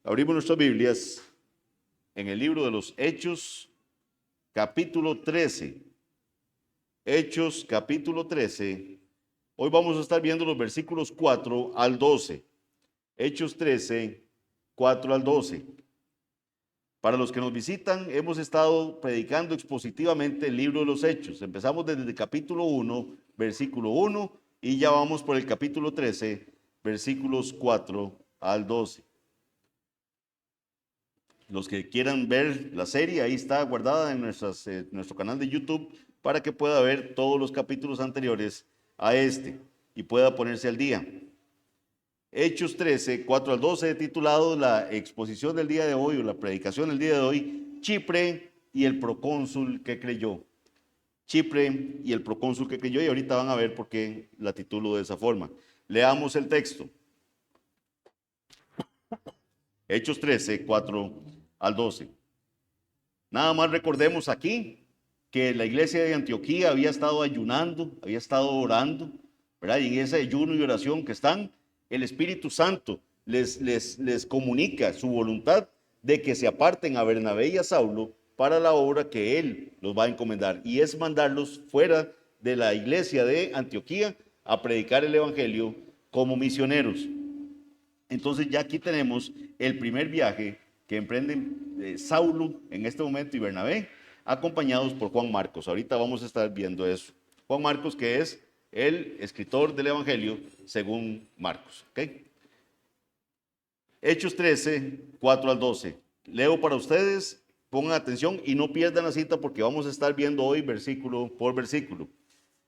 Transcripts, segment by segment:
Abrimos nuestras Biblias en el libro de los Hechos, capítulo 13. Hechos, capítulo 13. Hoy vamos a estar viendo los versículos 4 al 12. Hechos 13, 4 al 12. Para los que nos visitan, hemos estado predicando expositivamente el libro de los Hechos. Empezamos desde el capítulo 1, versículo 1, y ya vamos por el capítulo 13, versículos 4 al 12. Los que quieran ver la serie, ahí está guardada en nuestro canal de YouTube para que pueda ver todos los capítulos anteriores a este y pueda ponerse al día. Hechos 13, 4 al 12, titulado la exposición del día de hoy o la predicación del día de hoy, Chipre y el procónsul que creyó. Chipre y el procónsul que creyó, y ahorita van a ver por qué la titulo de esa forma. Leamos el texto. Hechos 13, 4 al 12. Nada más recordemos aquí que la iglesia de Antioquía había estado ayunando, había estado orando, ¿verdad? Y en ese ayuno y oración que están, el Espíritu Santo les comunica su voluntad de que se aparten a Bernabé y a Saulo para la obra que él los va a encomendar, y es mandarlos fuera de la iglesia de Antioquía a predicar el evangelio como misioneros. Entonces ya aquí tenemos el primer viaje que emprenden Saulo en este momento y Bernabé, acompañados por Juan Marcos. Ahorita vamos a estar viendo eso. Juan Marcos, que es el escritor del Evangelio según Marcos. ¿Okay? Hechos 13, 4 al 12. Leo para ustedes, pongan atención y no pierdan la cita porque vamos a estar viendo hoy versículo por versículo.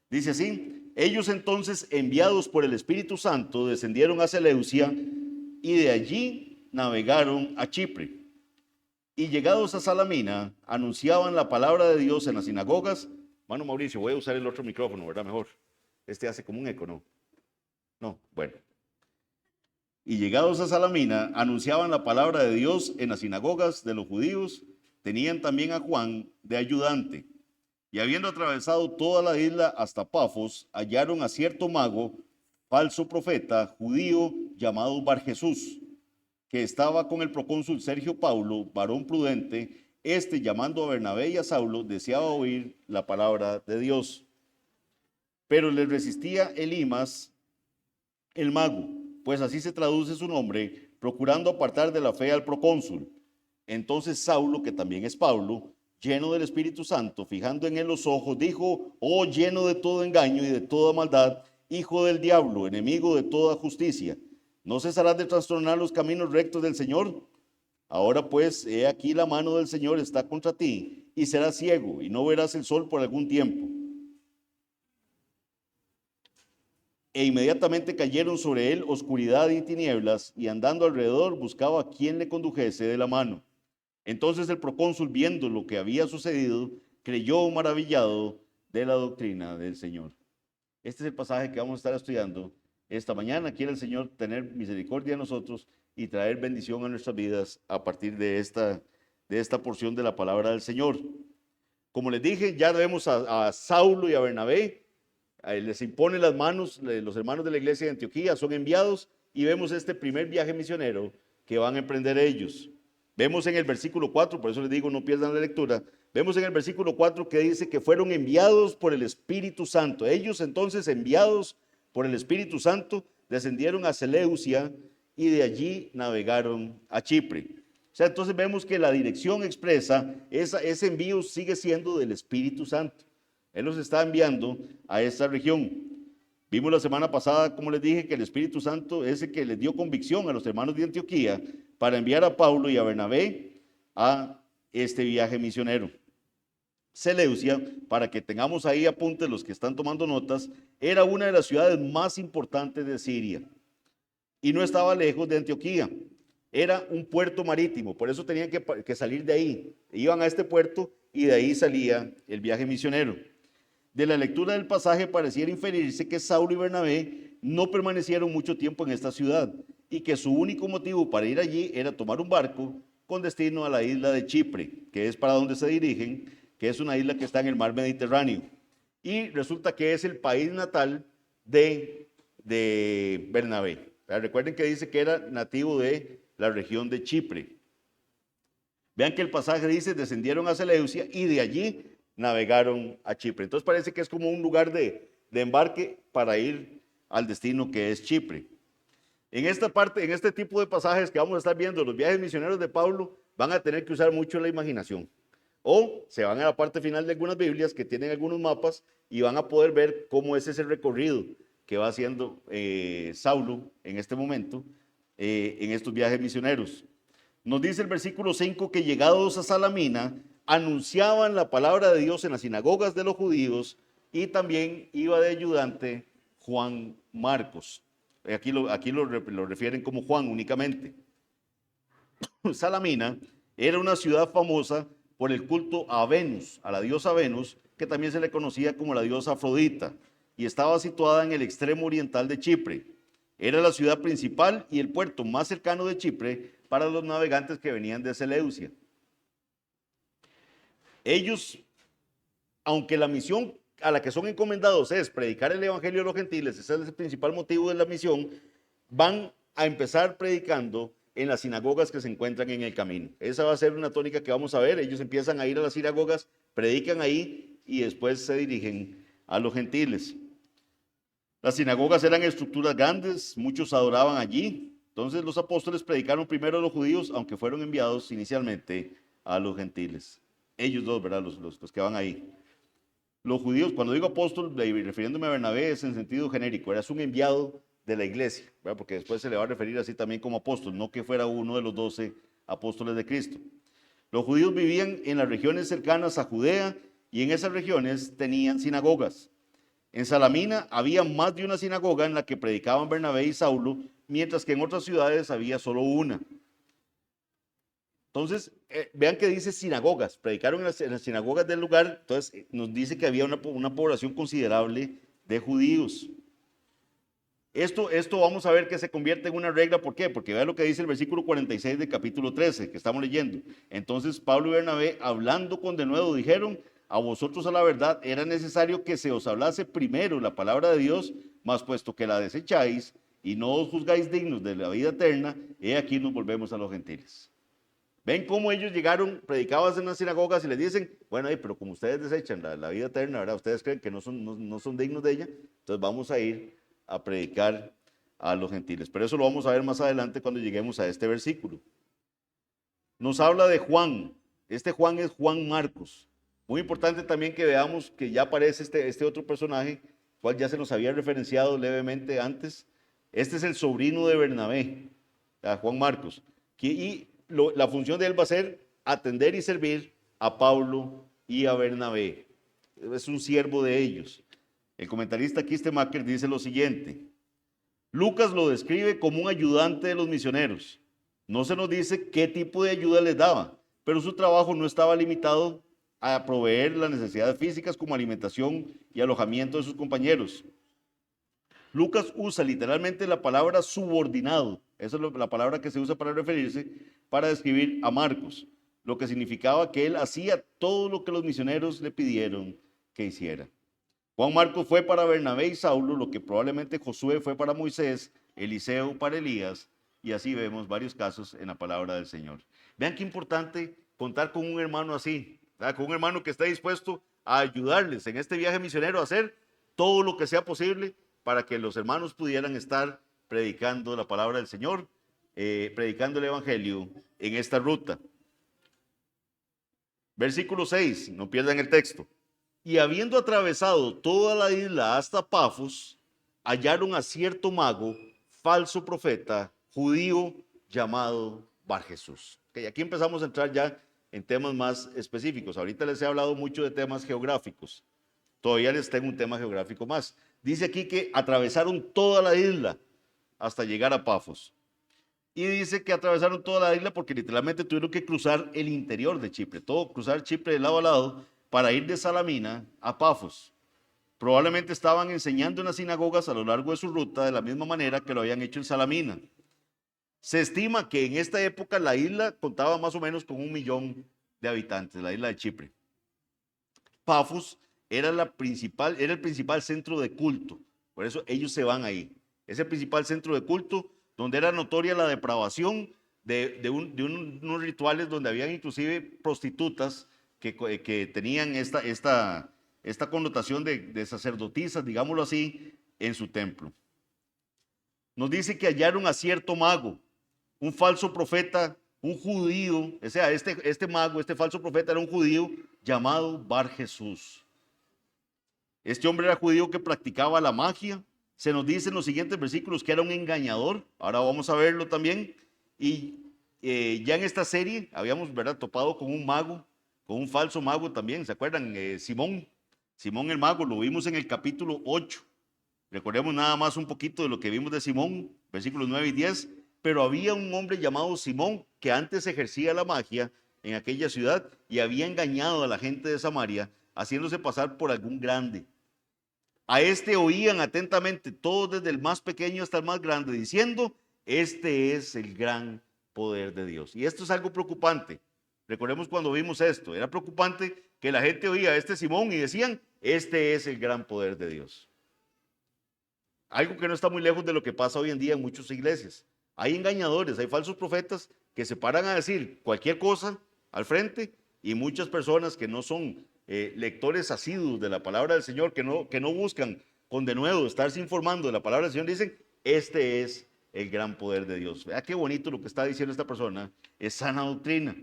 Dice así: ellos entonces, enviados por el Espíritu Santo, descendieron a Seleucia y de allí navegaron a Chipre. Y llegados a Salamina, anunciaban la palabra de Dios en las sinagogas. Mano Mauricio, voy a usar el otro micrófono, ¿verdad? Mejor. Este hace como un eco, ¿no? No, bueno. Y llegados a Salamina, anunciaban la palabra de Dios en las sinagogas de los judíos. Tenían también a Juan de ayudante. Y habiendo atravesado toda la isla hasta Pafos, hallaron a cierto mago, falso profeta, judío, llamado Barjesús, que estaba con el procónsul Sergio Paulo, varón prudente. Este, llamando a Bernabé y a Saulo, deseaba oír la palabra de Dios. Pero le resistía Elimas, el mago, pues así se traduce su nombre, procurando apartar de la fe al procónsul. Entonces Saulo, que también es Pablo, lleno del Espíritu Santo, fijando en él los ojos, dijo: oh, lleno de todo engaño y de toda maldad, hijo del diablo, enemigo de toda justicia, ¿no cesarás de trastornar los caminos rectos del Señor? Ahora pues, he aquí la mano del Señor está contra ti, y serás ciego, y no verás el sol por algún tiempo. E inmediatamente cayeron sobre él oscuridad y tinieblas, y andando alrededor buscaba a quien le condujese de la mano. Entonces el procónsul, viendo lo que había sucedido, creyó maravillado de la doctrina del Señor. Este es el pasaje que vamos a estar estudiando esta mañana. Quiere el Señor tener misericordia de nosotros y traer bendición a nuestras vidas a partir de esta porción de la palabra del Señor. Como les dije, ya vemos a Saulo y a Bernabé. Les impone las manos, los hermanos de la iglesia de Antioquía son enviados, y vemos este primer viaje misionero que van a emprender ellos. Vemos en el versículo 4, por eso les digo no pierdan la lectura, vemos en el versículo 4 que dice que fueron enviados por el Espíritu Santo. Ellos entonces, enviados por el Espíritu Santo, descendieron a Seleucia y de allí navegaron a Chipre. O sea, entonces vemos que la dirección expresa, ese envío sigue siendo del Espíritu Santo. Él los está enviando a esta región. Vimos la semana pasada, como les dije, que el Espíritu Santo es el que les dio convicción a los hermanos de Antioquía para enviar a Pablo y a Bernabé a este viaje misionero. Seleucia, para que tengamos ahí apuntes los que están tomando notas, era una de las ciudades más importantes de Siria y no estaba lejos de Antioquía. Era un puerto marítimo, por eso tenían que salir de ahí. Iban a este puerto y de ahí salía el viaje misionero. De la lectura del pasaje pareciera inferirse que Saulo y Bernabé no permanecieron mucho tiempo en esta ciudad y que su único motivo para ir allí era tomar un barco con destino a la isla de Chipre, que es para donde se dirigen, que es una isla que está en el mar Mediterráneo. Y resulta que es el país natal de Bernabé. Recuerden que dice que era nativo de la región de Chipre. Vean que el pasaje dice, descendieron a Seleucia y de allí navegaron a Chipre. Entonces parece que es como un lugar de embarque para ir al destino que es Chipre. En esta parte, en este tipo de pasajes que vamos a estar viendo, los viajes misioneros de Pablo van a tener que usar mucho la imaginación. O se van a la parte final de algunas Biblias que tienen algunos mapas y van a poder ver cómo es ese recorrido que va haciendo Saulo en este momento en estos viajes misioneros. Nos dice el versículo 5 que llegados a Salamina, anunciaban la palabra de Dios en las sinagogas de los judíos y también iba de ayudante Juan Marcos. Aquí lo refieren como Juan únicamente. Salamina era una ciudad famosa por el culto a Venus, a la diosa Venus, que también se le conocía como la diosa Afrodita, y estaba situada en el extremo oriental de Chipre. Era la ciudad principal y el puerto más cercano de Chipre para los navegantes que venían de Seleucia. Ellos, aunque la misión a la que son encomendados es predicar el evangelio a los gentiles, ese es el principal motivo de la misión, van a empezar predicando en las sinagogas que se encuentran en el camino. Esa va a ser una tónica que vamos a ver. Ellos empiezan a ir a las sinagogas, predican ahí y después se dirigen a los gentiles. Las sinagogas eran estructuras grandes, muchos adoraban allí. Entonces los apóstoles predicaron primero a los judíos, aunque fueron enviados inicialmente a los gentiles. Ellos dos, ¿verdad? Los que van ahí. Los judíos, cuando digo apóstol, refiriéndome a Bernabé, es en sentido genérico, eras un enviado de la iglesia, ¿verdad? Porque después se le va a referir así también como apóstol, no que fuera uno de los 12 apóstoles de Cristo. Los judíos vivían en las regiones cercanas a Judea y en esas regiones tenían sinagogas. En Salamina había más de una sinagoga en la que predicaban Bernabé y Saulo, mientras que en otras ciudades había solo una. Entonces, vean que dice sinagogas, predicaron en las sinagogas del lugar, entonces nos dice que había una población considerable de judíos. Esto vamos a ver que se convierte en una regla, ¿por qué? Porque vean lo que dice el versículo 46 del capítulo 13 que estamos leyendo. Entonces Pablo y Bernabé, hablando con denuedo, dijeron, a vosotros a la verdad era necesario que se os hablase primero la palabra de Dios, mas puesto que la desecháis y no os juzgáis dignos de la vida eterna, he aquí nos volvemos a los gentiles. Ven cómo ellos llegaron, predicaban en las sinagogas y les dicen, bueno, pero como ustedes desechan la vida eterna, ¿verdad? Ustedes creen que no son dignos de ella, entonces vamos a ir a predicar a los gentiles. Pero eso lo vamos a ver más adelante cuando lleguemos a este versículo. Nos habla de Juan. Este Juan es Juan Marcos. Muy importante también que veamos que ya aparece este otro personaje, cual ya se nos había referenciado levemente antes. Este es el sobrino de Bernabé, Juan Marcos. Y la función de él va a ser atender y servir a Pablo y a Bernabé. Es un siervo de ellos. El comentarista Kistemaker dice lo siguiente: Lucas lo describe como un ayudante de los misioneros. No se nos dice qué tipo de ayuda les daba, pero su trabajo no estaba limitado a proveer las necesidades físicas como alimentación y alojamiento de sus compañeros. Lucas usa literalmente la palabra subordinado, esa es la palabra que se usa para referirse, para describir a Marcos, lo que significaba que él hacía todo lo que los misioneros le pidieron que hiciera. Juan Marcos fue para Bernabé y Saulo lo que probablemente Josué fue para Moisés, Eliseo para Elías, y así vemos varios casos en la palabra del Señor. Vean qué importante contar con un hermano así, ¿verdad? Con un hermano que esté dispuesto a ayudarles en este viaje misionero a hacer todo lo que sea posible para que los hermanos pudieran estar predicando la palabra del Señor, predicando el evangelio en esta ruta. Versículo 6, no pierdan el texto. Y habiendo atravesado toda la isla hasta Pafos, hallaron a cierto mago, falso profeta, judío, llamado Barjesús. Okay, aquí empezamos a entrar ya en temas más específicos. Ahorita les he hablado mucho de temas geográficos. Todavía les tengo un tema geográfico más. Dice aquí que atravesaron toda la isla hasta llegar a Pafos. Y dice que atravesaron toda la isla porque literalmente tuvieron que cruzar el interior de Chipre, cruzar Chipre de lado a lado para ir de Salamina a Pafos. Probablemente estaban enseñando en las sinagogas a lo largo de su ruta de la misma manera que lo habían hecho en Salamina. Se estima que en esta época la isla contaba más o menos con 1 millón de habitantes, la isla de Chipre. Pafos era el principal centro de culto, por eso ellos se van ahí. Es el principal centro de culto donde era notoria la depravación unos rituales donde habían inclusive prostitutas que tenían esta connotación de sacerdotisas, digámoslo así, en su templo. Nos dice que hallaron a cierto mago, un falso profeta, un judío, o sea, este mago, este falso profeta era un judío llamado Bar Jesús. Este hombre era judío que practicaba la magia. Se nos dice en los siguientes versículos que era un engañador. Ahora vamos a verlo también. Y ya en esta serie habíamos, ¿verdad?, topado con un mago, con un falso mago también. ¿Se acuerdan? Simón el mago, lo vimos en el capítulo 8. Recordemos nada más un poquito de lo que vimos de Simón, versículos 9 y 10. Pero había un hombre llamado Simón que antes ejercía la magia en aquella ciudad y había engañado a la gente de Samaria, haciéndose pasar por algún grande. A este oían atentamente todos, desde el más pequeño hasta el más grande, diciendo: este es el gran poder de Dios. Y esto es algo preocupante. Recordemos cuando vimos esto, era preocupante que la gente oía a este Simón y decían: este es el gran poder de Dios. Algo que no está muy lejos de lo que pasa hoy en día en muchas iglesias. Hay engañadores, hay falsos profetas que se paran a decir cualquier cosa al frente, y muchas personas que no son lectores asiduos de la palabra del Señor, que no buscan con denuedo estarse informando de la palabra del Señor, dicen: este es el gran poder de Dios. Vea qué bonito lo que está diciendo esta persona, es sana doctrina.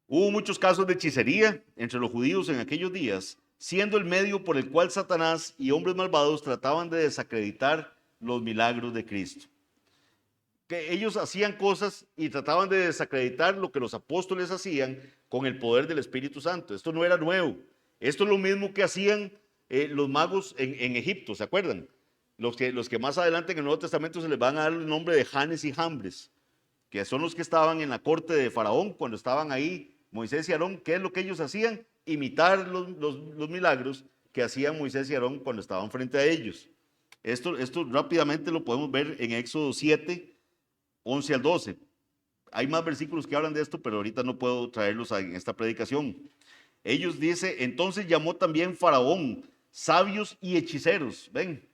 Hubo muchos casos de hechicería entre los judíos en aquellos días, siendo el medio por el cual Satanás y hombres malvados trataban de desacreditar los milagros de Cristo. Que ellos hacían cosas y trataban de desacreditar lo que los apóstoles hacían con el poder del Espíritu Santo. Esto no era nuevo. Esto es lo mismo que hacían los magos en Egipto, ¿se acuerdan? Los que más adelante en el Nuevo Testamento se les van a dar el nombre de Janes y Jambres, que son los que estaban en la corte de Faraón cuando estaban ahí Moisés y Aarón. ¿Qué es lo que ellos hacían? Imitar los milagros que hacían Moisés y Aarón cuando estaban frente a ellos. Esto rápidamente lo podemos ver en Éxodo 7, 11 al 12. Hay más versículos que hablan de esto, pero ahorita no puedo traerlos en esta predicación. Ellos dice: entonces llamó también Faraón sabios y hechiceros, ven,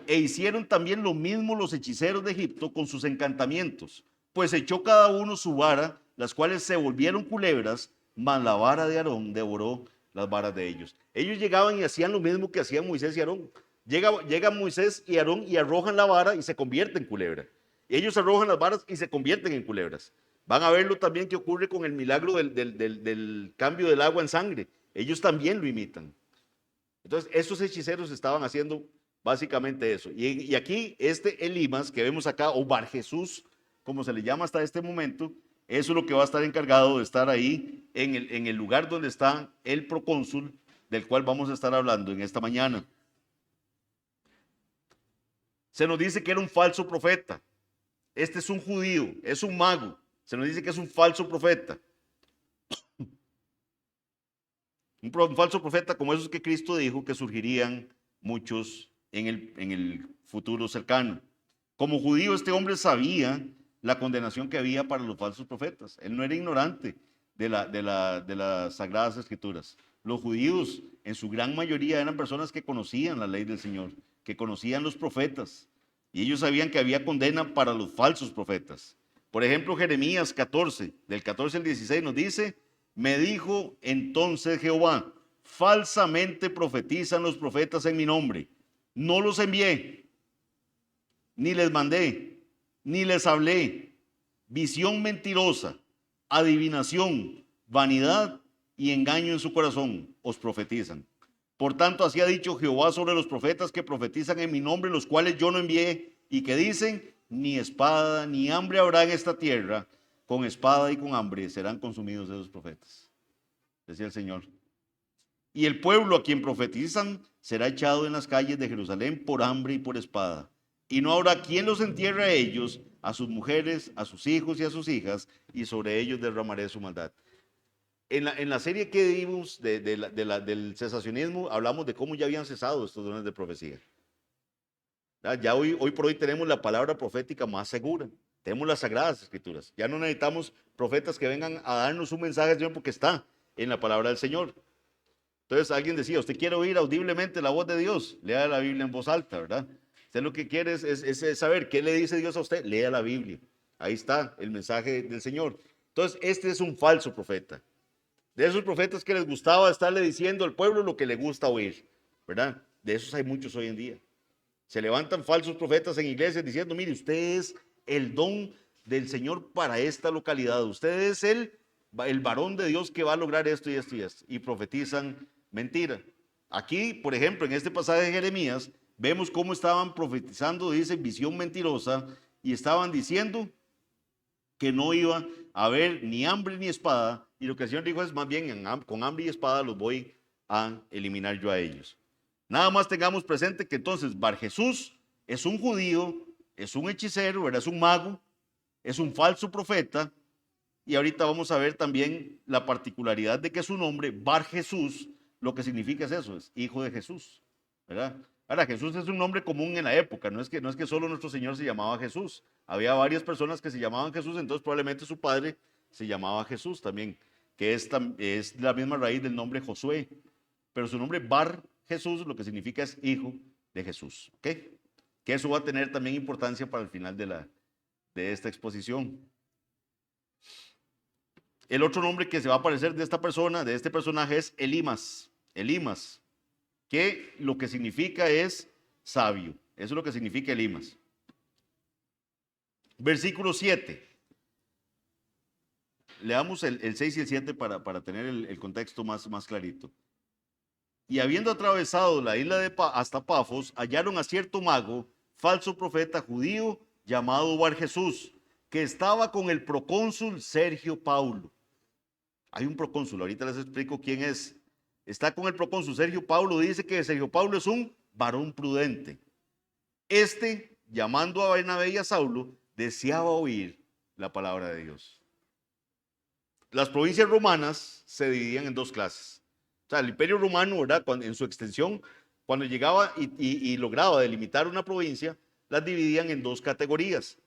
e hicieron también lo mismo los hechiceros de Egipto con sus encantamientos, pues echó cada uno su vara, las cuales se volvieron culebras, mas la vara de Aarón devoró las varas de ellos. Ellos llegaban y hacían lo mismo que hacían Moisés y Aarón. Llegan Moisés y Aarón y arrojan la vara y se convierte en culebra. Ellos arrojan las varas y se convierten en culebras. Van a verlo también que ocurre con el milagro del cambio del agua en sangre. Ellos también lo imitan. Entonces, estos hechiceros estaban haciendo básicamente eso. Y aquí, Elimas, que vemos acá, o Bar Jesús, como se le llama hasta este momento, eso es lo que va a estar encargado de estar ahí en el lugar donde está el procónsul, del cual vamos a estar hablando en esta mañana. Se nos dice que era un falso profeta. Este es un judío, es un mago. Se nos dice que es un falso profeta. Un falso profeta como esos que Cristo dijo que surgirían muchos en el futuro cercano. Como judío, este hombre sabía la condenación que había para los falsos profetas. Él no era ignorante de las Sagradas Escrituras. Los judíos, en su gran mayoría, eran personas que conocían la ley del Señor, que conocían los profetas, y ellos sabían que había condena para los falsos profetas. Por ejemplo, Jeremías 14, del 14 al 16 nos dice: me dijo entonces Jehová: falsamente profetizan los profetas en mi nombre. No los envié, ni les mandé, ni les hablé. Visión mentirosa, adivinación, vanidad y engaño en su corazón os profetizan. Por tanto, así ha dicho Jehová sobre los profetas que profetizan en mi nombre, los cuales yo no envié, y que dicen: ni espada ni hambre habrá en esta tierra, con espada y con hambre serán consumidos esos profetas, decía el Señor. Y el pueblo a quien profetizan será echado en las calles de Jerusalén por hambre y por espada. Y no habrá quien los entierre a ellos, a sus mujeres, a sus hijos y a sus hijas, y sobre ellos derramaré su maldad. En la serie que vimos del cesacionismo, hablamos de cómo ya habían cesado estos dones de profecía. Ya hoy por hoy tenemos la palabra profética más segura. Tenemos las Sagradas Escrituras. Ya no necesitamos profetas que vengan a darnos un mensaje del Señor, porque está en la palabra del Señor. Entonces alguien decía: usted quiere oír audiblemente la voz de Dios, lea la Biblia en voz alta, ¿verdad? Usted lo que quiere es saber qué le dice Dios a usted. Lea la Biblia. Ahí está el mensaje del Señor. Entonces, este es un falso profeta. De esos profetas que les gustaba estarle diciendo al pueblo lo que le gusta oír, ¿verdad? De esos hay muchos hoy en día. Se levantan falsos profetas en iglesias diciendo, mire, usted es el don del Señor para esta localidad. Usted es el varón de Dios que va a lograr esto y esto y esto. Y profetizan mentira. Aquí, por ejemplo, en este pasaje de Jeremías, vemos cómo estaban profetizando, dice, visión mentirosa, y estaban diciendo que no iba a haber ni hambre ni espada, y lo que el Señor dijo es más bien, con hambre y espada los voy a eliminar yo a ellos. Nada más tengamos presente que entonces Bar Jesús es un judío, es un hechicero, ¿verdad? Es un mago, es un falso profeta, y ahorita vamos a ver también la particularidad de que su nombre, Bar Jesús, lo que significa es eso, es hijo de Jesús, ¿verdad? Ahora, Jesús es un nombre común en la época, no es que solo nuestro Señor se llamaba Jesús, había varias personas que se llamaban Jesús, entonces probablemente su padre se llamaba Jesús también, que es la misma raíz del nombre Josué, pero su nombre Bar Jesús lo que significa es hijo de Jesús, ¿ok? Que eso va a tener también importancia para el final de esta exposición. El otro nombre que se va a aparecer de esta persona, de este personaje, es Elimas. Elimas, que lo que significa es sabio. Eso es lo que significa Elimas. Versículo 7. Leamos el 6 y el 7 para tener el contexto más clarito. Y habiendo atravesado la isla hasta Pafos, hallaron a cierto mago, falso profeta judío, llamado Bar Jesús, que estaba con el procónsul Sergio Paulo. Hay un procónsul, ahorita les explico quién es. Está con el procónsul Sergio Paulo, dice que Sergio Paulo es un varón prudente. Llamando a Bernabé y a Saulo, deseaba oír la palabra de Dios. Las provincias romanas se dividían en dos clases. O sea, el imperio romano, ¿verdad? En su extensión, cuando llegaba y lograba delimitar una provincia, las dividían en dos categorías.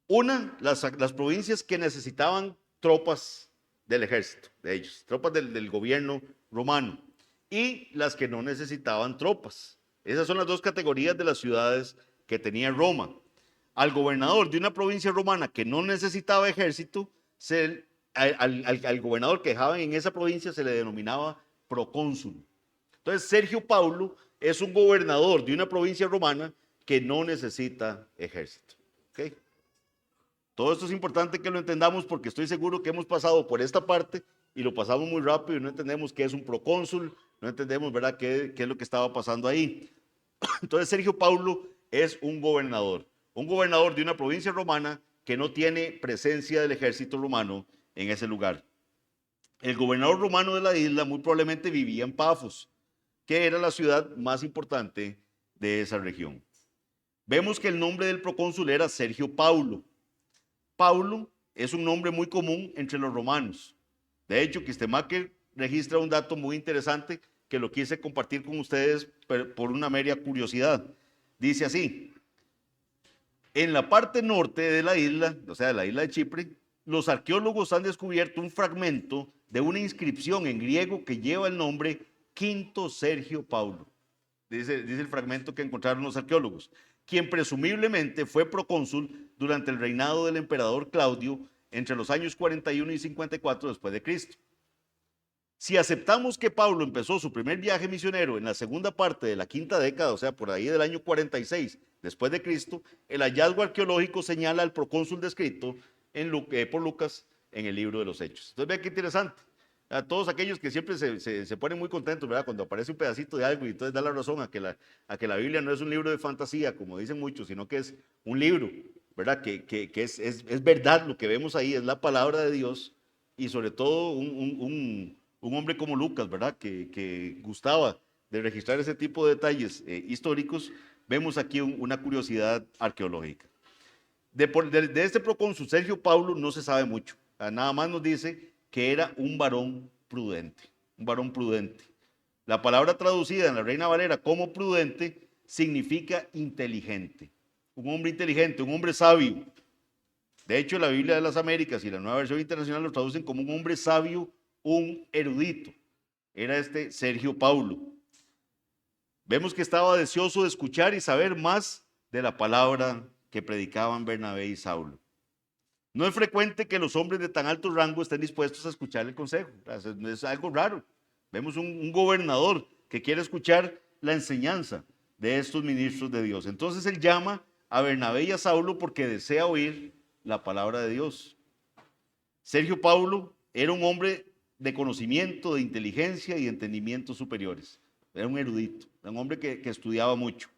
Una, las provincias que necesitaban tropas del ejército, de ellos, tropas del gobierno romano, y las que no necesitaban tropas. Esas son las dos categorías de las ciudades que tenía Roma. Al gobernador de una provincia romana que no necesitaba ejército, al gobernador que dejaba en esa provincia se le denominaba procónsul. Entonces Sergio Paulo es un gobernador de una provincia romana que no necesita ejército. ¿Okay? Todo esto es importante que lo entendamos porque estoy seguro que hemos pasado por esta parte y lo pasamos muy rápido y no entendemos qué es un procónsul, no entendemos, ¿verdad?, qué es lo que estaba pasando ahí. Entonces Sergio Paulo es un gobernador de una provincia romana que no tiene presencia del ejército romano en ese lugar. El gobernador romano de la isla muy probablemente vivía en Pafos, que era la ciudad más importante de esa región. Vemos que el nombre del procónsul era Sergio Paulo. Paulo es un nombre muy común entre los romanos. De hecho, Kistemaker registra un dato muy interesante que lo quise compartir con ustedes por una mera curiosidad. Dice así: en la parte norte de la isla, o sea, de la isla de Chipre, los arqueólogos han descubierto un fragmento de una inscripción en griego que lleva el nombre Quinto Sergio Paulo. Dice el fragmento que encontraron los arqueólogos, quien presumiblemente fue procónsul durante el reinado del emperador Claudio entre los años 41 y 54 después de Cristo. Si aceptamos que Pablo empezó su primer viaje misionero en la segunda parte de la quinta década, o sea, por ahí del año 46 después de Cristo, el hallazgo arqueológico señala al procónsul descrito por Lucas en el libro de los Hechos. Entonces, vean qué interesante. A todos aquellos que siempre se ponen muy contentos, ¿verdad?, cuando aparece un pedacito de algo y entonces da la razón a que la Biblia no es un libro de fantasía, como dicen muchos, sino que es un libro, ¿verdad?, que es verdad lo que vemos ahí, es la palabra de Dios, y sobre todo un hombre como Lucas, ¿verdad?, que gustaba de registrar ese tipo de detalles históricos. Vemos aquí una curiosidad arqueológica. De este procónsul Sergio Paulo no se sabe mucho, nada más nos dice que era un varón prudente, un varón prudente. La palabra traducida en la Reina Valera como prudente significa inteligente, un hombre inteligente, un hombre sabio. De hecho, la Biblia de las Américas y la Nueva Versión Internacional lo traducen como un hombre sabio, un erudito. Era Sergio Paulo. Vemos que estaba deseoso de escuchar y saber más de la palabra que predicaban Bernabé y Saulo. No es frecuente que los hombres de tan alto rango estén dispuestos a escuchar el consejo. Es algo raro. Vemos un gobernador que quiere escuchar la enseñanza de estos ministros de Dios. Entonces él llama a Bernabé y a Saulo porque desea oír la palabra de Dios. Sergio Paulo era un hombre de conocimiento, de inteligencia y entendimientos superiores. Era un erudito, era un hombre que estudiaba mucho,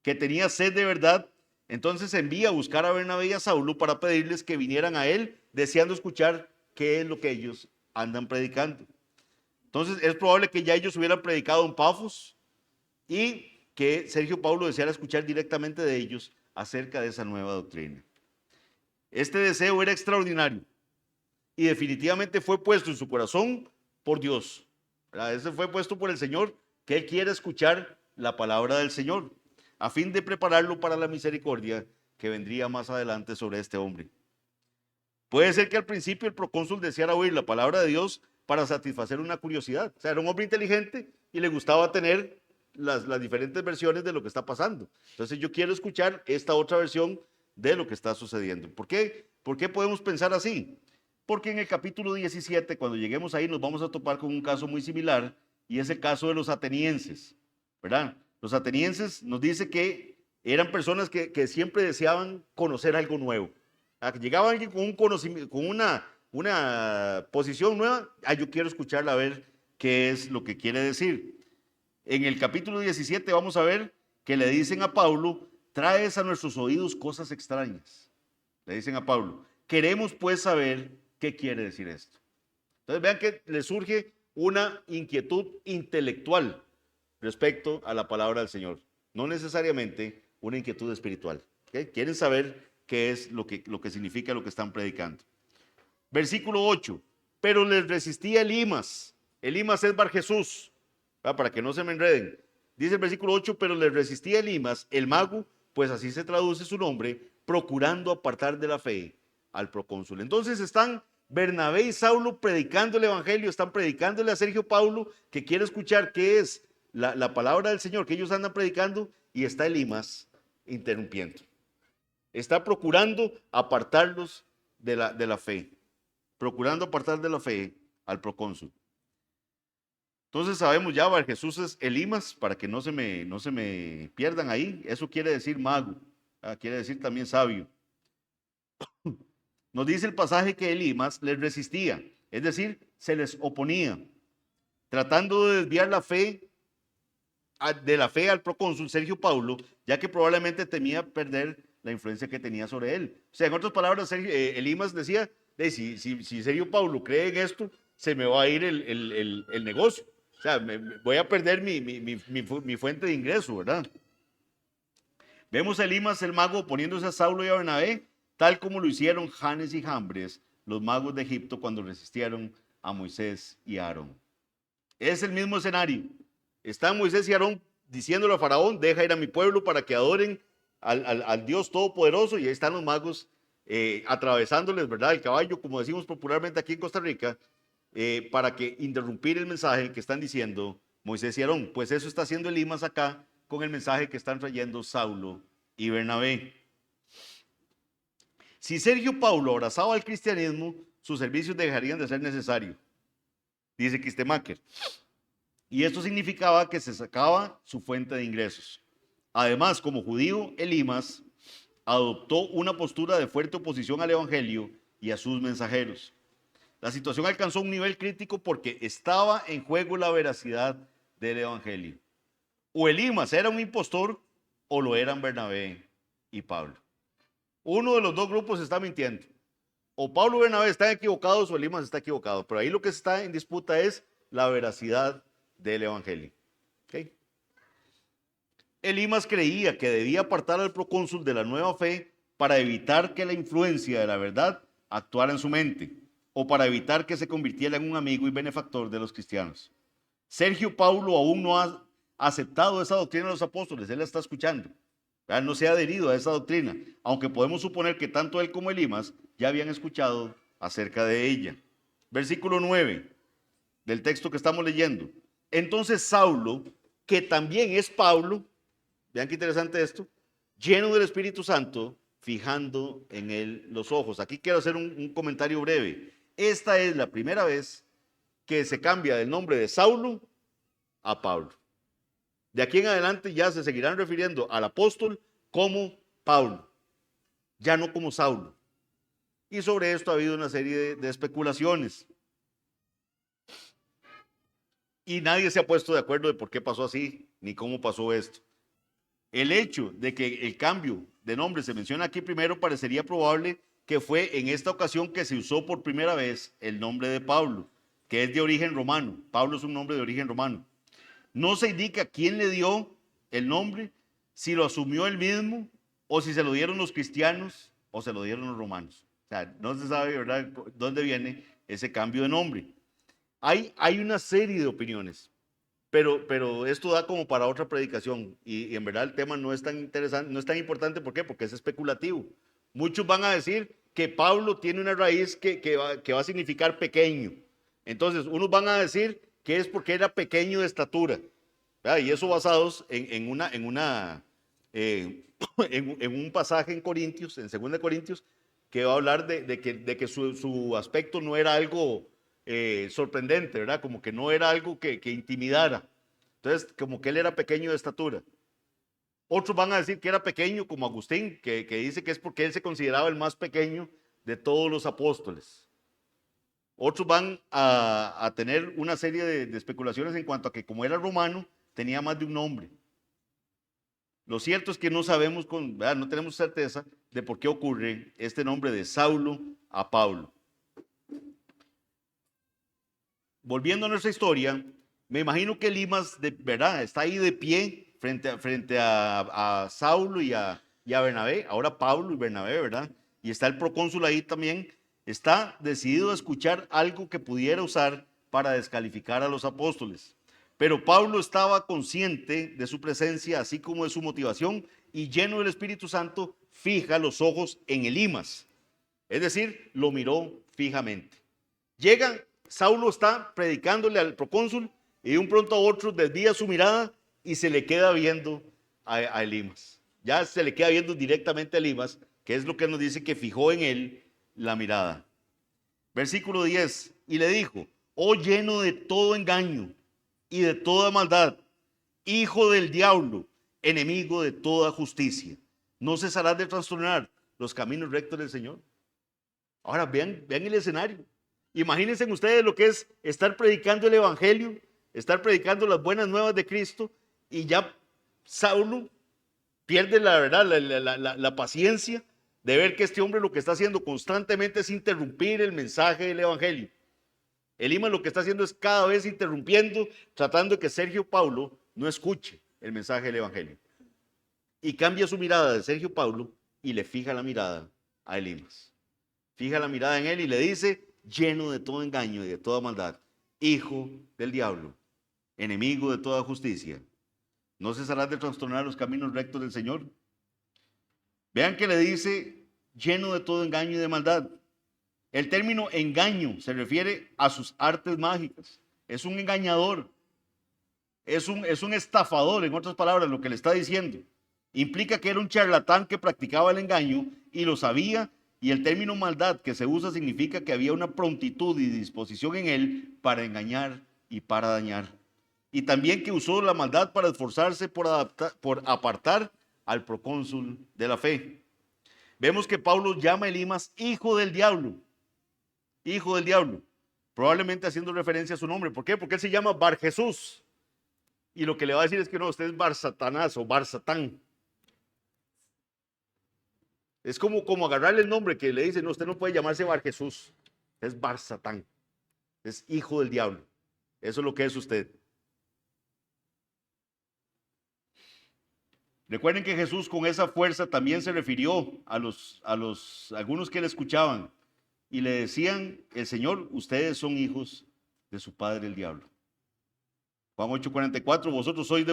que tenía sed de verdad. Entonces envía a buscar a Bernabé y a Saulo para pedirles que vinieran a él, deseando escuchar qué es lo que ellos andan predicando. Entonces es probable que ya ellos hubieran predicado en Pafos y que Sergio Paulo deseara escuchar directamente de ellos acerca de esa nueva doctrina. Este deseo era extraordinario y definitivamente fue puesto en su corazón por Dios. Ese fue puesto por el Señor, que él quiere escuchar la palabra del Señor, a fin de prepararlo para la misericordia que vendría más adelante sobre este hombre. Puede ser que al principio el procónsul deseara oír la palabra de Dios para satisfacer una curiosidad. O sea, era un hombre inteligente y le gustaba tener las diferentes versiones de lo que está pasando. Entonces yo quiero escuchar esta otra versión de lo que está sucediendo. ¿Por qué? ¿Por qué podemos pensar así? Porque en el capítulo 17, cuando lleguemos ahí, nos vamos a topar con un caso muy similar, y es el caso de los atenienses, ¿verdad? Los atenienses nos dice que eran personas que siempre deseaban conocer algo nuevo. Llegaba alguien con un conocimiento, con una posición nueva, yo quiero escucharla a ver qué es lo que quiere decir. En el capítulo 17 vamos a ver que le dicen a Pablo: traes a nuestros oídos cosas extrañas. Le dicen a Pablo: queremos pues saber qué quiere decir esto. Entonces vean que le surge una inquietud intelectual respecto a la palabra del Señor, no necesariamente una inquietud espiritual. ¿Okay? Quieren saber qué es lo que significa lo que están predicando. Versículo 8, pero les resistía Elimas. Elimas es Bar Jesús, para que no se me enreden. Dice el versículo 8, pero les resistía Elimas, el mago, pues así se traduce su nombre, procurando apartar de la fe al procónsul. Entonces están Bernabé y Saulo predicando el evangelio, están predicándole a Sergio Paulo, que quiere escuchar qué es la palabra del Señor que ellos andan predicando, y está Elimas interrumpiendo. Está procurando apartarlos de la fe, procurando apartar de la fe al procónsul. Entonces sabemos ya, Bar Jesús es Elimas, para que no se me pierdan ahí. Eso quiere decir mago, quiere decir también sabio. Nos dice el pasaje que Elimas les resistía, es decir, se les oponía, tratando de desviar de la fe al procónsul Sergio Paulo, ya que probablemente temía perder la influencia que tenía sobre él. O sea, en otras palabras, Elimas decía: si Sergio Paulo cree en esto, se me va a ir el negocio. O sea, voy a perder mi fuente de ingreso, ¿verdad? Vemos a Elimas, el mago, oponiéndose a Saulo y a Bernabé, tal como lo hicieron Janes y Jambres, los magos de Egipto, cuando resistieron a Moisés y a Aarón. Es el mismo escenario. Están Moisés y Aarón diciéndole a Faraón: deja ir a mi pueblo para que adoren al Dios Todopoderoso, y ahí están los magos atravesándoles, ¿verdad?, el caballo, como decimos popularmente aquí en Costa Rica, para que interrumpir el mensaje que están diciendo Moisés y Aarón. Pues eso está haciendo Elimas acá con el mensaje que están trayendo Saulo y Bernabé. Si Sergio Paulo abrazaba al cristianismo, sus servicios dejarían de ser necesarios, dice Kistemaker. Y esto significaba que se sacaba su fuente de ingresos. Además, como judío, Elimas adoptó una postura de fuerte oposición al evangelio y a sus mensajeros. La situación alcanzó un nivel crítico porque estaba en juego la veracidad del evangelio. O Elimas era un impostor, o lo eran Bernabé y Pablo. Uno de los dos grupos está mintiendo. O Pablo y Bernabé están equivocados, o Elimas está equivocado. Pero ahí lo que está en disputa es la veracidad del evangelio. ¿Okay? Elimas creía que debía apartar al procónsul de la nueva fe para evitar que la influencia de la verdad actuara en su mente, o para evitar que se convirtiera en un amigo y benefactor de los cristianos. Sergio Paulo aún no ha aceptado esa doctrina de los apóstoles, él la está escuchando. No se ha adherido a esa doctrina, aunque podemos suponer que tanto él como Elimas ya habían escuchado acerca de ella. Versículo 9 del texto que estamos leyendo. Entonces Saulo, que también es Pablo, vean qué interesante esto, lleno del Espíritu Santo, fijando en él los ojos. Aquí quiero hacer un comentario breve. Esta es la primera vez que se cambia del nombre de Saulo a Pablo. De aquí en adelante ya se seguirán refiriendo al apóstol como Pablo, ya no como Saulo. Y sobre esto ha habido una serie de especulaciones. Y nadie se ha puesto de acuerdo de por qué pasó así, ni cómo pasó esto. El hecho de que el cambio de nombre se menciona aquí primero parecería probable que fue en esta ocasión que se usó por primera vez el nombre de Pablo, que es de origen romano. Pablo es un nombre de origen romano. No se indica quién le dio el nombre, si lo asumió él mismo, o si se lo dieron los cristianos, o se lo dieron los romanos. O sea, no se sabe, ¿verdad?, dónde viene ese cambio de nombre. Hay una serie de opiniones, pero esto da como para otra predicación, y en verdad el tema no es tan interesante, no es tan importante. ¿Por qué? Porque es especulativo. Muchos van a decir que Pablo tiene una raíz que va a significar pequeño. Entonces, unos van a decir que es porque era pequeño de estatura, ¿verdad? Y eso basados en un pasaje en Corintios, en 2 Corintios, que va a hablar de que su aspecto no era algo sorprendente, ¿verdad? Como que no era algo que intimidara. Entonces, como que él era pequeño de estatura. Otros van a decir que era pequeño, como Agustín, que dice que es porque él se consideraba el más pequeño de todos los apóstoles. Otros van a tener una serie de especulaciones en cuanto a que como era romano, tenía más de un nombre. Lo cierto es que no sabemos, no tenemos certeza de por qué ocurre este nombre de Saulo a Pablo. Volviendo a nuestra historia, me imagino que Elimas, ¿verdad?, está ahí de pie frente a Saulo y a Bernabé, ahora Pablo y Bernabé, ¿verdad? Y está el procónsul ahí también. Está decidido a escuchar algo que pudiera usar para descalificar a los apóstoles. Pero Pablo estaba consciente de su presencia, así como de su motivación, y lleno del Espíritu Santo, fija los ojos en Elimas. Es decir, lo miró fijamente. Saulo está predicándole al procónsul y de un pronto a otro desvía su mirada y se le queda viendo a Elimas. Ya se le queda viendo directamente a Elimas, que es lo que nos dice que fijó en él la mirada. Versículo 10, y le dijo: oh lleno de todo engaño y de toda maldad, hijo del diablo, enemigo de toda justicia, ¿no cesarás de trastornar los caminos rectos del Señor? Ahora vean el escenario. Imagínense ustedes lo que es estar predicando el evangelio, estar predicando las buenas nuevas de Cristo, y ya Saulo pierde la paciencia de ver que este hombre lo que está haciendo constantemente es interrumpir el mensaje del evangelio. Elimas lo que está haciendo es cada vez interrumpiendo, tratando de que Sergio Paulo no escuche el mensaje del evangelio. Y cambia su mirada de Sergio Paulo y le fija la mirada a Elimas. Fija la mirada en él y le dice: lleno de todo engaño y de toda maldad, hijo del diablo, enemigo de toda justicia, ¿no cesarás de trastornar los caminos rectos del Señor? Vean que le dice lleno de todo engaño y de maldad. El término engaño se refiere a sus artes mágicas. Es un engañador, es un estafador, en otras palabras, lo que le está diciendo. Implica que era un charlatán que practicaba el engaño y lo sabía. Y el término maldad que se usa significa que había una prontitud y disposición en él para engañar y para dañar. Y también que usó la maldad para esforzarse por apartar al procónsul de la fe. Vemos que Pablo llama a Elimas hijo del diablo. Hijo del diablo. Probablemente haciendo referencia a su nombre. ¿Por qué? Porque él se llama Bar Jesús. Y lo que le va a decir es que no, usted es Bar Satanás o Bar Satán. Es como agarrarle el nombre que le dicen: no, usted no puede llamarse Bar Jesús, es Bar Satán, es hijo del diablo. Eso es lo que es usted. Recuerden que Jesús con esa fuerza también se refirió a algunos que le escuchaban y le decían: el Señor, ustedes son hijos de su padre el diablo. Juan 8:44, vosotros sois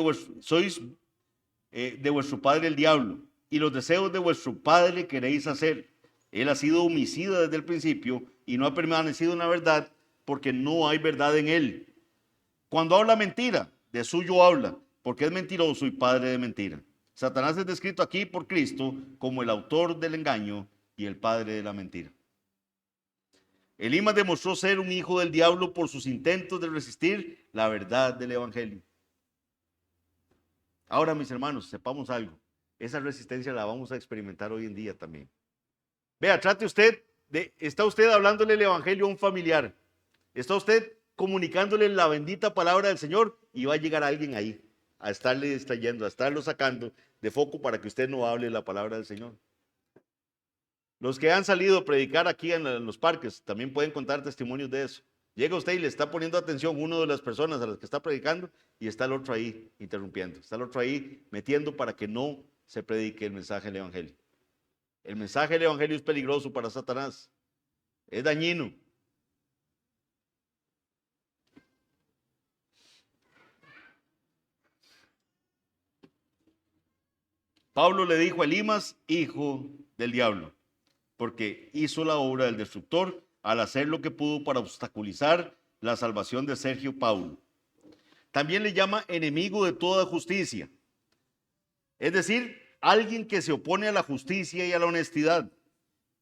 de vuestro padre el diablo, y los deseos de vuestro padre queréis hacer. Él ha sido homicida desde el principio y no ha permanecido en la verdad, porque no hay verdad en él. Cuando habla mentira, de suyo habla, porque es mentiroso y padre de mentira. Satanás es descrito aquí por Cristo como el autor del engaño y el padre de la mentira. Elimas demostró ser un hijo del diablo por sus intentos de resistir la verdad del evangelio. Ahora, mis hermanos, sepamos algo. Esa resistencia la vamos a experimentar hoy en día también. Vea, está usted hablándole el evangelio a un familiar. Está usted comunicándole la bendita palabra del Señor y va a llegar alguien ahí a estarle distrayendo, a estarlo sacando de foco para que usted no hable la palabra del Señor. Los que han salido a predicar aquí en los parques también pueden contar testimonios de eso. Llega usted y le está poniendo atención uno de las personas a las que está predicando y está el otro ahí interrumpiendo. Está el otro ahí metiendo para que no se predique el mensaje del evangelio. El mensaje del evangelio es peligroso para Satanás. Es dañino. Pablo le dijo a Elimas, hijo del diablo, porque hizo la obra del destructor al hacer lo que pudo para obstaculizar la salvación de Sergio Paulo. También le llama enemigo de toda justicia, es decir, alguien que se opone a la justicia y a la honestidad.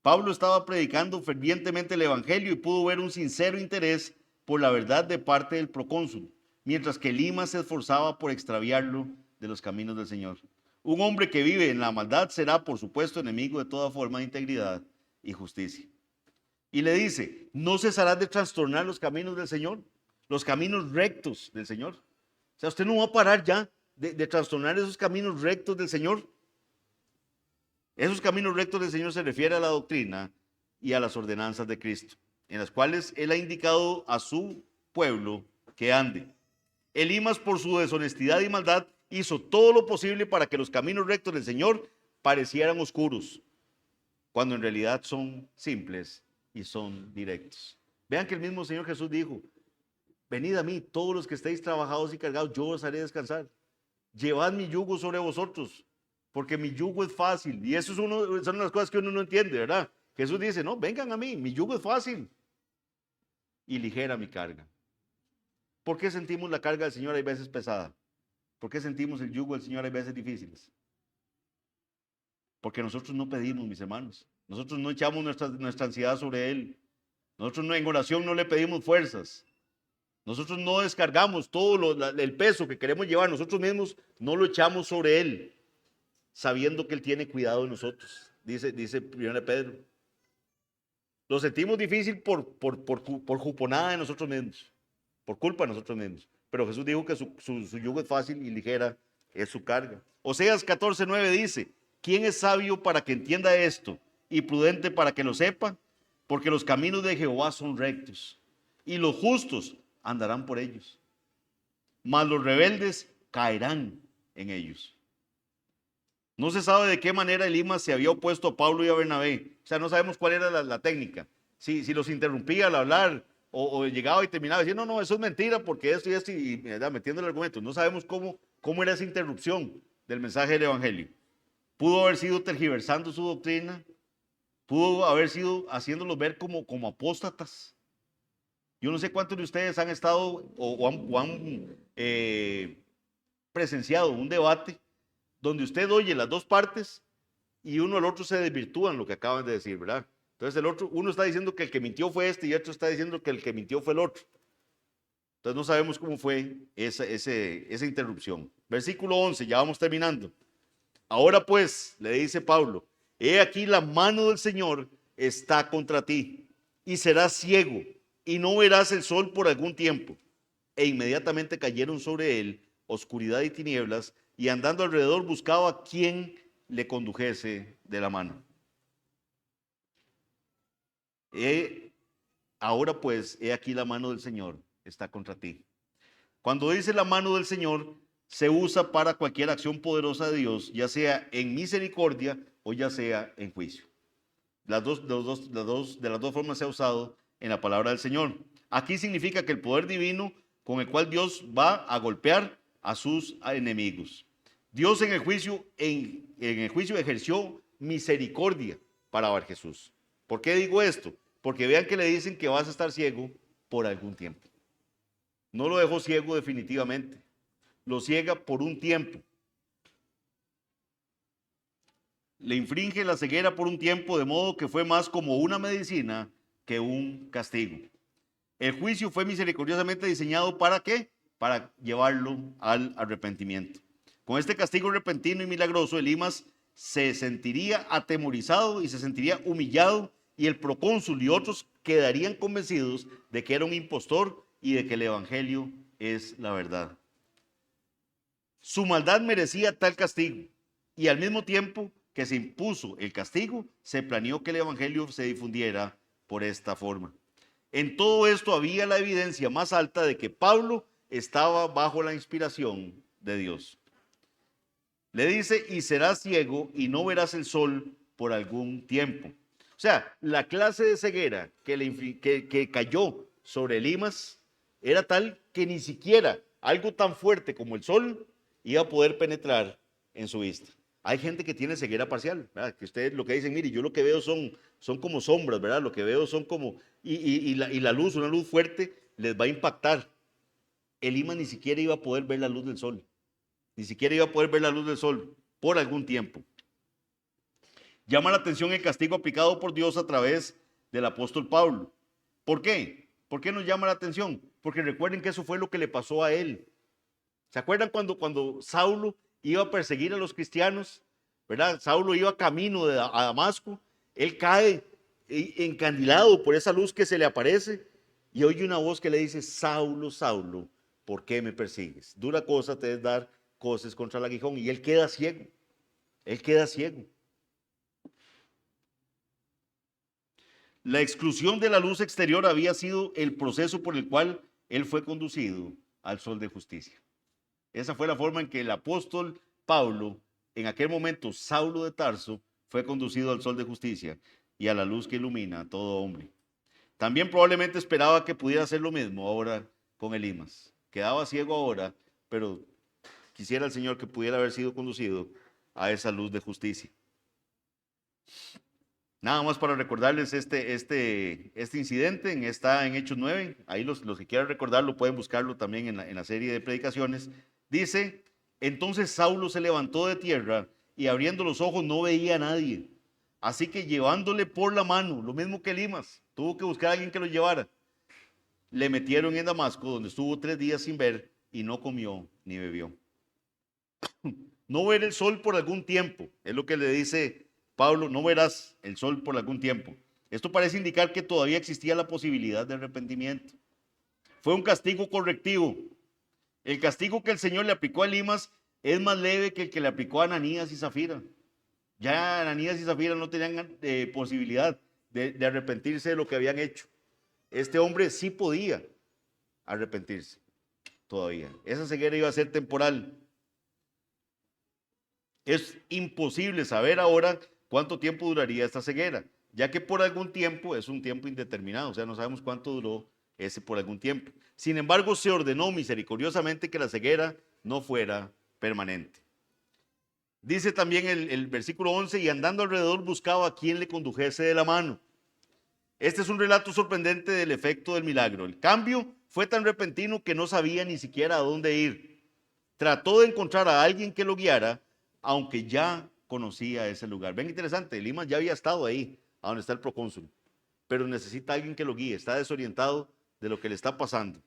Pablo estaba predicando fervientemente el evangelio y pudo ver un sincero interés por la verdad de parte del procónsul, mientras que Elimas se esforzaba por extraviarlo de los caminos del Señor. Un hombre que vive en la maldad será, por supuesto, enemigo de toda forma de integridad y justicia. Y le dice, no cesarás de trastornar los caminos del Señor, los caminos rectos del Señor. O sea, usted no va a parar ya de trastornar esos caminos rectos del Señor. Esos caminos rectos del Señor se refiere a la doctrina y a las ordenanzas de Cristo, en las cuales Él ha indicado a su pueblo que ande. Elimas, por su deshonestidad y maldad, hizo todo lo posible para que los caminos rectos del Señor parecieran oscuros, cuando en realidad son simples y son directos. Vean que el mismo Señor Jesús dijo, venid a mí, todos los que estéis trabajados y cargados, yo os haré descansar. Llevad mi yugo sobre vosotros, porque mi yugo es fácil. Y eso es son las cosas que uno no entiende, ¿verdad? Jesús dice, no, vengan a mí, mi yugo es fácil y ligera mi carga. ¿Por qué sentimos la carga del Señor hay veces pesada? ¿Por qué sentimos el yugo del Señor hay veces difíciles? Porque nosotros no pedimos, mis hermanos. Nosotros no echamos nuestra ansiedad sobre Él. Nosotros en oración no le pedimos fuerzas. Nosotros no descargamos todo el peso que queremos llevar. Nosotros mismos no lo echamos sobre Él, sabiendo que Él tiene cuidado de nosotros. Dice 1 Pedro. Lo sentimos difícil por juponada de nosotros mismos, por culpa de nosotros mismos. Pero Jesús dijo que su yugo es fácil y ligera es su carga. Oseas 14:9 dice, ¿quién es sabio para que entienda esto y prudente para que lo sepa? Porque los caminos de Jehová son rectos y los justos andarán por ellos, mas los rebeldes caerán en ellos. No se sabe de qué manera Elimas se había opuesto a Pablo y a Bernabé. O sea, no sabemos cuál era la técnica. Si los interrumpía al hablar o llegaba y terminaba diciendo, no, eso es mentira porque esto y esto, y metiendo el argumento. No sabemos cómo era esa interrupción del mensaje del evangelio. Pudo haber sido tergiversando su doctrina, pudo haber sido haciéndolos ver como apóstatas. Yo no sé cuántos de ustedes han estado o han presenciado un debate donde usted oye las dos partes y uno al otro se desvirtúan lo que acaban de decir, ¿verdad? Entonces uno está diciendo que el que mintió fue este y otro está diciendo que el que mintió fue el otro. Entonces no sabemos cómo fue esa interrupción. Versículo 11, ya vamos terminando. Ahora pues, le dice Pablo, he aquí la mano del Señor está contra ti y serás ciego y no verás el sol por algún tiempo. E inmediatamente cayeron sobre él oscuridad y tinieblas, y andando alrededor buscaba a quien le condujese de la mano. Ahora pues, he aquí la mano del Señor está contra ti. Cuando dice la mano del Señor, se usa para cualquier acción poderosa de Dios, ya sea en misericordia o ya sea en juicio. De las dos formas se ha usado en la palabra del Señor. Aquí significa que el poder divino con el cual Dios va a golpear a sus enemigos. Dios en el juicio ejerció misericordia para Bar Jesús. ¿Por qué digo esto? Porque vean que le dicen que vas a estar ciego por algún tiempo. No lo dejó ciego definitivamente, lo ciega por un tiempo. le infringe la ceguera por un tiempo, de modo que fue más como una medicina que un castigo. El juicio fue misericordiosamente diseñado ¿para qué? Para llevarlo al arrepentimiento. Con este castigo repentino y milagroso, Elimas se sentiría atemorizado y se sentiría humillado, y el procónsul y otros quedarían convencidos de que era un impostor y de que el evangelio es la verdad. Su maldad merecía tal castigo, y al mismo tiempo que se impuso el castigo, se planeó que el evangelio se difundiera por esta forma. En todo esto había la evidencia más alta de que Pablo estaba bajo la inspiración de Dios. Le dice, y serás ciego y no verás el sol por algún tiempo. O sea, la clase de ceguera que cayó sobre Elimas era tal que ni siquiera algo tan fuerte como el sol iba a poder penetrar en su vista. Hay gente que tiene ceguera parcial, ¿verdad? Que ustedes lo que dicen, mire, yo lo que veo son como sombras, ¿verdad? Lo que veo son como, y la luz, una luz fuerte, les va a impactar. Elimas ni siquiera iba a poder ver la luz del sol. Ni siquiera iba a poder ver la luz del sol por algún tiempo. Llama la atención el castigo aplicado por Dios a través del apóstol Pablo. ¿Por qué? ¿Por qué nos llama la atención? Porque recuerden que eso fue lo que le pasó a él. ¿Se acuerdan cuando Saulo iba a perseguir a los cristianos? ¿Verdad? Saulo iba camino a Damasco. Él cae encandilado por esa luz que se le aparece y oye una voz que le dice, Saulo, Saulo, ¿por qué me persigues? Dura cosa te es dar coces contra el aguijón. Y él queda ciego. Él queda ciego. La exclusión de la luz exterior había sido el proceso por el cual él fue conducido al sol de justicia. Esa fue la forma en que el apóstol Pablo, en aquel momento Saulo de Tarso, fue conducido al sol de justicia y a la luz que ilumina a todo hombre. También probablemente esperaba que pudiera hacer lo mismo ahora con Elimas. Quedaba ciego ahora, pero quisiera el Señor que pudiera haber sido conducido a esa luz de justicia. Nada más para recordarles este incidente, está en Hechos 9, ahí los que quieran recordarlo pueden buscarlo también en la serie de predicaciones. Dice, entonces Saulo se levantó de tierra y abriendo los ojos no veía a nadie. Así que llevándole por la mano, lo mismo que Elimas, tuvo que buscar a alguien que lo llevara. Le metieron en Damasco, donde estuvo 3 días sin ver y no comió ni bebió. No ver el sol por algún tiempo, es lo que le dice Pablo, no verás el sol por algún tiempo. Esto parece indicar que todavía existía la posibilidad de arrepentimiento. Fue un castigo correctivo. El castigo que el Señor le aplicó a Elimas es más leve que el que le aplicó a Ananías y Zafira. Ya Ananías y Zafira no tenían posibilidad de arrepentirse de lo que habían hecho. Este hombre sí podía arrepentirse todavía. Esa ceguera iba a ser temporal. Es imposible saber ahora cuánto tiempo duraría esta ceguera, ya que por algún tiempo es un tiempo indeterminado, o sea, no sabemos cuánto duró ese por algún tiempo. Sin embargo, se ordenó misericordiosamente que la ceguera no fuera permanente. Dice también el versículo 11, y andando alrededor buscaba a quien le condujese de la mano. Este es un relato sorprendente del efecto del milagro. El cambio fue tan repentino que no sabía ni siquiera a dónde ir. Trató de encontrar a alguien que lo guiara, aunque ya conocía ese lugar. Ven, interesante, Elimas ya había estado ahí, a donde está el procónsul, pero necesita alguien que lo guíe, está desorientado de lo que le está pasando.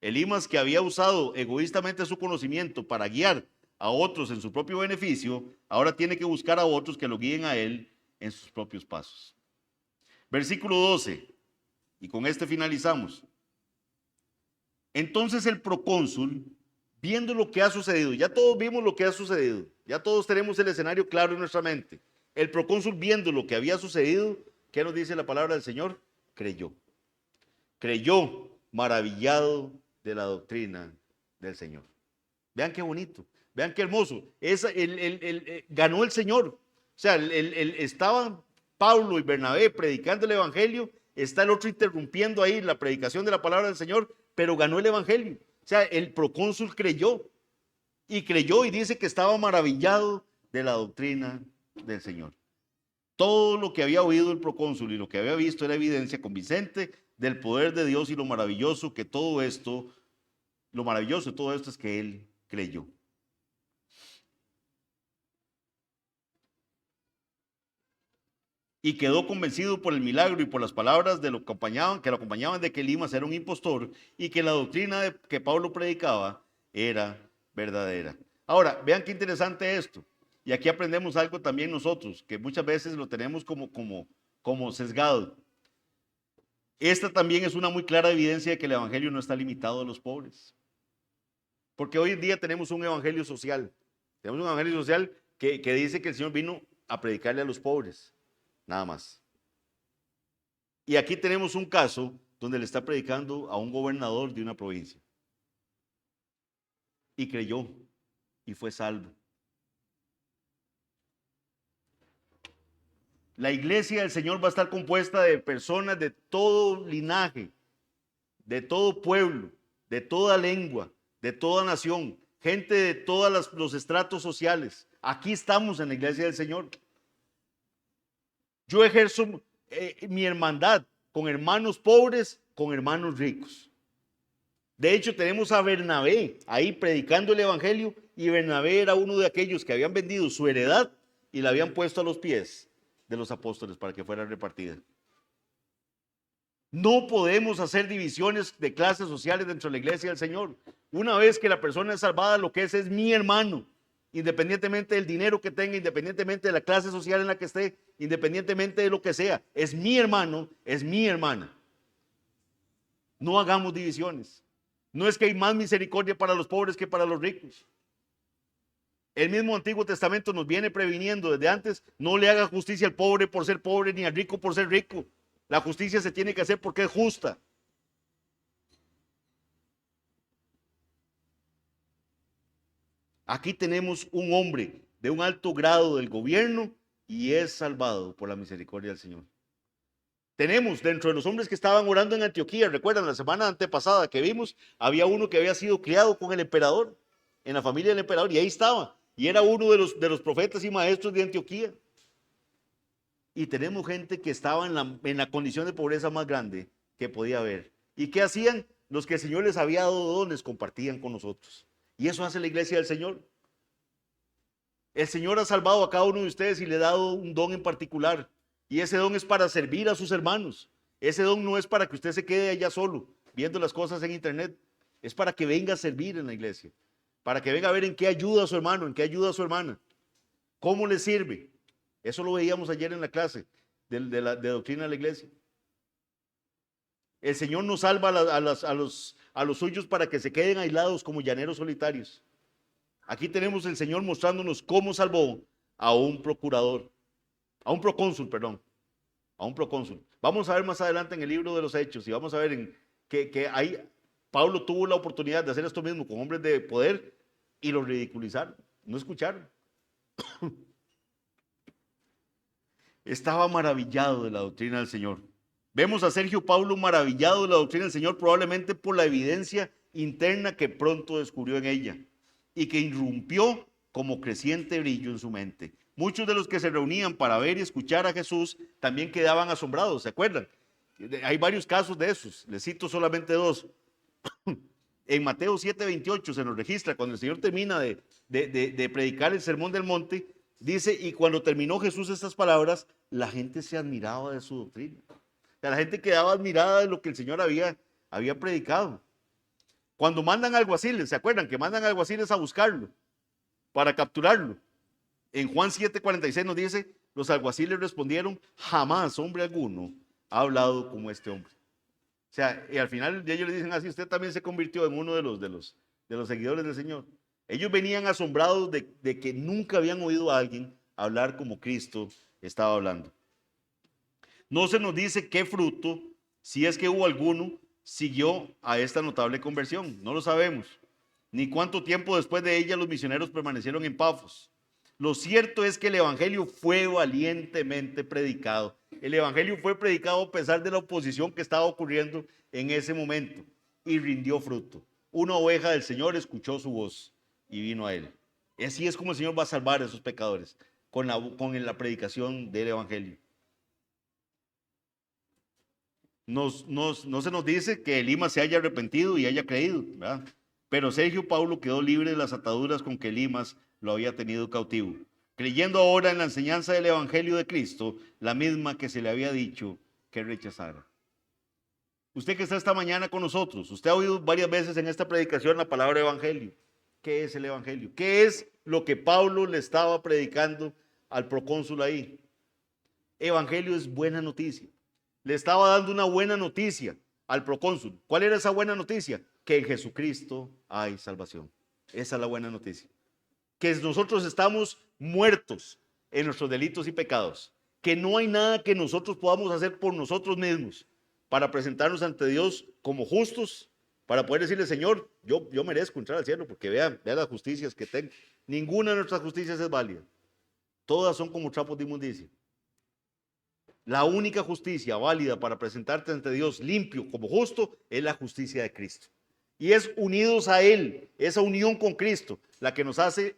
Elimas, que había usado egoístamente su conocimiento para guiar a otros en su propio beneficio, ahora tiene que buscar a otros que lo guíen a él en sus propios pasos. Versículo 12, y con este finalizamos. Entonces el procónsul, viendo lo que ha sucedido, ya todos vimos lo que ha sucedido, ya todos tenemos el escenario claro en nuestra mente. El procónsul, viendo lo que había sucedido, ¿qué nos dice la palabra del Señor? Creyó. Creyó, maravillado de la doctrina del Señor. Vean qué bonito, vean qué hermoso. Ganó el Señor. O sea, estaban Pablo y Bernabé predicando el evangelio, está el otro interrumpiendo ahí la predicación de la palabra del Señor, pero ganó el evangelio. O sea, el procónsul creyó y dice que estaba maravillado de la doctrina del Señor. Todo lo que había oído el procónsul y lo que había visto era evidencia convincente del poder de Dios y lo maravilloso de todo esto es que él creyó. y quedó convencido por el milagro y por las palabras que lo acompañaban de que Elimas era un impostor y que la doctrina que Pablo predicaba era verdadera. Ahora, vean qué interesante esto. Y aquí aprendemos algo también nosotros, que muchas veces lo tenemos como sesgado. Esta también es una muy clara evidencia de que el evangelio no está limitado a los pobres. Porque hoy en día tenemos un evangelio social. Tenemos un evangelio social que dice que el Señor vino a predicarle a los pobres. Nada más. Y aquí tenemos un caso donde le está predicando a un gobernador de una provincia. Y creyó y fue salvo. La iglesia del Señor va a estar compuesta de personas de todo linaje, de todo pueblo, de toda lengua, de toda nación, gente de todos los estratos sociales. Aquí estamos en la iglesia del Señor. Yo ejerzo mi hermandad con hermanos pobres, con hermanos ricos. De hecho, tenemos a Bernabé ahí predicando el evangelio, y Bernabé era uno de aquellos que habían vendido su heredad y la habían puesto a los pies de los apóstoles para que fuera repartida. No podemos hacer divisiones de clases sociales dentro de la iglesia del Señor. Una vez que la persona es salvada, lo que es mi hermano, independientemente del dinero que tenga, independientemente de la clase social en la que esté, independientemente de lo que sea, es mi hermano, es mi hermana. No hagamos divisiones. No es que hay más misericordia para los pobres que para los ricos. El mismo Antiguo Testamento nos viene previniendo desde antes: no le haga justicia al pobre por ser pobre, ni al rico por ser rico. La justicia se tiene que hacer porque es justa. Aquí tenemos un hombre de un alto grado del gobierno y es salvado por la misericordia del Señor. Tenemos dentro de los hombres que estaban orando en Antioquía, recuerdan la semana antepasada que vimos, había uno que había sido criado con el emperador, en la familia del emperador, y ahí estaba, y era uno de los profetas y maestros de Antioquía. Y tenemos gente que estaba en la condición de pobreza más grande que podía haber. ¿Y qué hacían? Los que el Señor les había dado dones compartían con nosotros. Y eso hace la iglesia del Señor. El Señor ha salvado a cada uno de ustedes y le ha dado un don en particular. Y ese don es para servir a sus hermanos. Ese don no es para que usted se quede allá solo viendo las cosas en internet. Es para que venga a servir en la iglesia. Para que venga a ver en qué ayuda a su hermano, en qué ayuda a su hermana. ¿Cómo le sirve? Eso lo veíamos ayer en la clase de doctrina de la iglesia. El Señor nos salva a los suyos para que se queden aislados como llaneros solitarios. Aquí tenemos el Señor mostrándonos cómo salvó a un procurador, a un procónsul, perdón, a un procónsul. Vamos a ver más adelante en el libro de los Hechos y vamos a ver que ahí Pablo tuvo la oportunidad de hacer esto mismo con hombres de poder y los ridiculizaron, no escucharon. Estaba maravillado de la doctrina del Señor. Vemos a Sergio Paulo maravillado de la doctrina del Señor, probablemente por la evidencia interna que pronto descubrió en ella y que irrumpió como creciente brillo en su mente. Muchos de los que se reunían para ver y escuchar a Jesús también quedaban asombrados, ¿se acuerdan? Hay varios casos de esos, les cito solamente dos. En Mateo 7:28 se nos registra cuando el Señor termina de predicar el sermón del monte, dice: y cuando terminó Jesús estas palabras, la gente se admiraba de su doctrina. O sea, la gente quedaba admirada de lo que el Señor había predicado. Cuando mandan alguaciles, ¿se acuerdan que mandan alguaciles a buscarlo para capturarlo? En Juan 7:46 nos dice: los alguaciles respondieron: jamás hombre alguno ha hablado como este hombre. O sea, y al final ellos le dicen así: usted también se convirtió en uno de los seguidores del Señor. Ellos venían asombrados de que nunca habían oído a alguien hablar como Cristo estaba hablando. No se nos dice qué fruto, si es que hubo alguno, siguió a esta notable conversión. No lo sabemos. Ni cuánto tiempo después de ella los misioneros permanecieron en Pafos. Lo cierto es que el evangelio fue valientemente predicado. El evangelio fue predicado a pesar de la oposición que estaba ocurriendo en ese momento y rindió fruto. Una oveja del Señor escuchó su voz y vino a él. Así es como el Señor va a salvar a esos pecadores, con la predicación del evangelio. No se nos dice que Elimas se haya arrepentido y haya creído, ¿verdad? Pero Sergio Paulo quedó libre de las ataduras con que Elimas lo había tenido cautivo. creyendo ahora en la enseñanza del Evangelio de Cristo, la misma que se le había dicho que rechazara. Usted que está esta mañana con nosotros, usted ha oído varias veces en esta predicación la palabra evangelio. ¿Qué es el evangelio? ¿Qué es lo que Pablo le estaba predicando al procónsul ahí? Evangelio es buena noticia. Le estaba dando una buena noticia al procónsul. ¿Cuál era esa buena noticia? Que en Jesucristo hay salvación. Esa es la buena noticia. Que nosotros estamos muertos en nuestros delitos y pecados. Que no hay nada que nosotros podamos hacer por nosotros mismos para presentarnos ante Dios como justos, para poder decirle, Señor, yo merezco entrar al cielo, porque vea las justicias que tengo. Ninguna de nuestras justicias es válida. Todas son como trapos de inmundicia. La única justicia válida para presentarte ante Dios limpio como justo es la justicia de Cristo. Y es unidos a Él, esa unión con Cristo, la que nos hace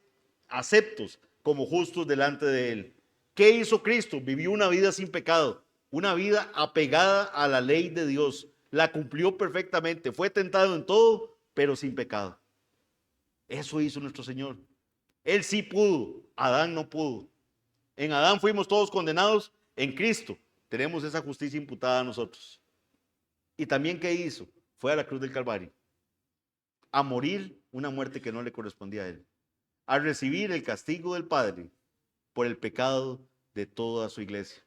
aceptos como justos delante de Él. ¿Qué hizo Cristo? Vivió una vida sin pecado, una vida apegada a la ley de Dios. La cumplió perfectamente, fue tentado en todo, pero sin pecado. Eso hizo nuestro Señor. Él sí pudo, Adán no pudo. En Adán fuimos todos condenados, en Cristo tenemos esa justicia imputada a nosotros. Y también, ¿qué hizo? Fue a la cruz del Calvario a morir una muerte que no le correspondía a Él, a recibir el castigo del Padre por el pecado de toda su iglesia.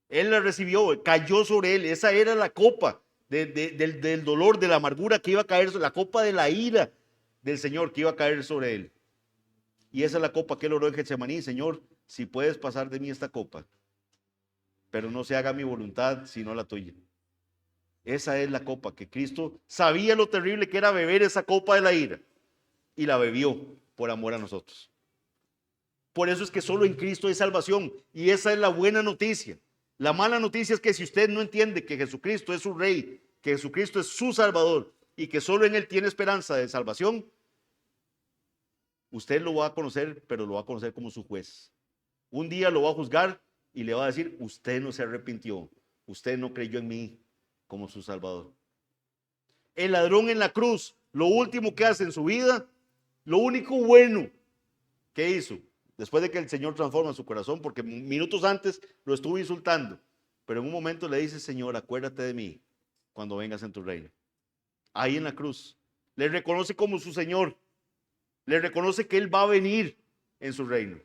Él la recibió, cayó sobre Él. Esa era la copa del dolor, de la amargura que iba a caer, la copa de la ira del Señor que iba a caer sobre Él. Y esa es la copa que Él oró en Getsemaní: Señor, si puedes pasar de mí esta copa, pero no se haga mi voluntad sino la tuya. Esa es la copa que Cristo sabía lo terrible que era beber, esa copa de la ira, y la bebió por amor a nosotros. Por eso es que solo en Cristo hay salvación, y esa es la buena noticia. La mala noticia es que si usted no entiende que Jesucristo es su Rey, que Jesucristo es su Salvador y que solo en Él tiene esperanza de salvación, usted lo va a conocer, pero lo va a conocer como su juez. Un día lo va a juzgar y le va a decir: usted no se arrepintió, usted no creyó en mí como su Salvador. El ladrón en la cruz, lo último que hace en su vida, lo único bueno que hizo, después de que el Señor transforma su corazón, porque minutos antes lo estuvo insultando, pero en un momento le dice: Señor, acuérdate de mí cuando vengas en tu reino. Ahí en la cruz, le reconoce como su Señor, le reconoce que Él va a venir en su reino.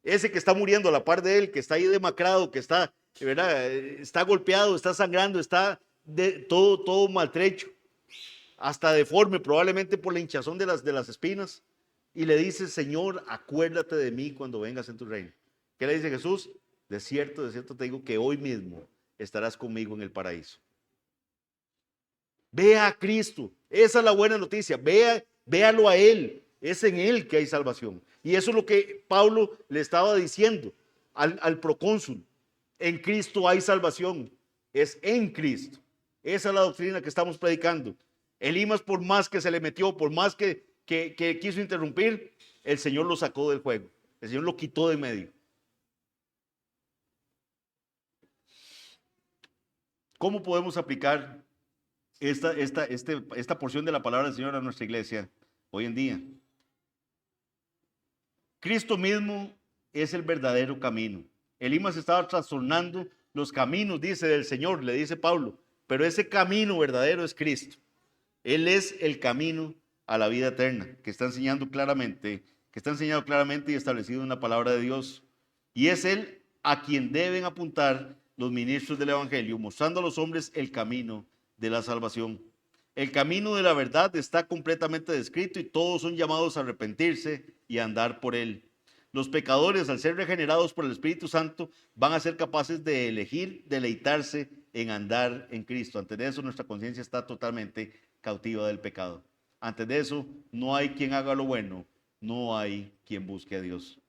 Ese que está muriendo a la par de Él, que está ahí demacrado, que está, ¿verdad?, está golpeado, está sangrando, está todo maltrecho, hasta deforme, probablemente por la hinchazón de las espinas, y le dice: Señor, acuérdate de mí cuando vengas en tu reino. ¿Qué le dice Jesús? De cierto te digo que hoy mismo estarás conmigo en el paraíso. Vea a Cristo, esa es la buena noticia. Véalo a Él, es en Él que hay salvación. Y eso es lo que Pablo le estaba diciendo al procónsul: en Cristo hay salvación, es en Cristo. Esa es la doctrina que estamos predicando. Elimas, por más que se le metió, por más que quiso interrumpir, el Señor lo sacó del juego, el Señor lo quitó de medio. ¿Cómo podemos aplicar esta porción de la palabra del Señor a nuestra iglesia hoy en día? Cristo mismo es el verdadero camino. Elimas estaba trastornando los caminos, dice, del Señor, le dice Pablo, pero ese camino verdadero es Cristo. Él es el camino a la vida eterna, que está enseñado claramente y establecido en la palabra de Dios. Y es Él a quien deben apuntar los ministros del Evangelio, mostrando a los hombres el camino de la salvación. El camino de la verdad está completamente descrito y todos son llamados a arrepentirse y a andar por él. Los pecadores, al ser regenerados por el Espíritu Santo, van a ser capaces de elegir deleitarse en andar en Cristo. Antes de eso, nuestra conciencia está totalmente cautiva del pecado. Antes de eso, no hay quien haga lo bueno, no hay quien busque a Dios.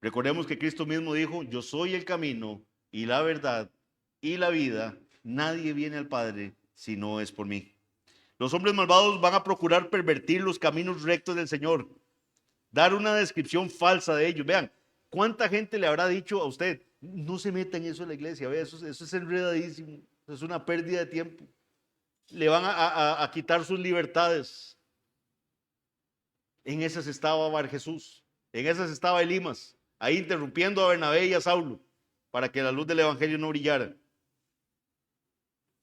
Recordemos que Cristo mismo dijo: yo soy el camino y la verdad y la vida. Nadie viene al Padre si no es por mí. Los hombres malvados van a procurar pervertir los caminos rectos del Señor, dar una descripción falsa de ellos. Vean, ¿cuánta gente le habrá dicho a usted: no se meta en eso en la iglesia? Vea, eso es enredadísimo, es una pérdida de tiempo. Le van a quitar sus libertades. En esas estaba Bar Jesús, en esas estaba Elimas, ahí interrumpiendo a Bernabé y a Saulo para que la luz del evangelio no brillara.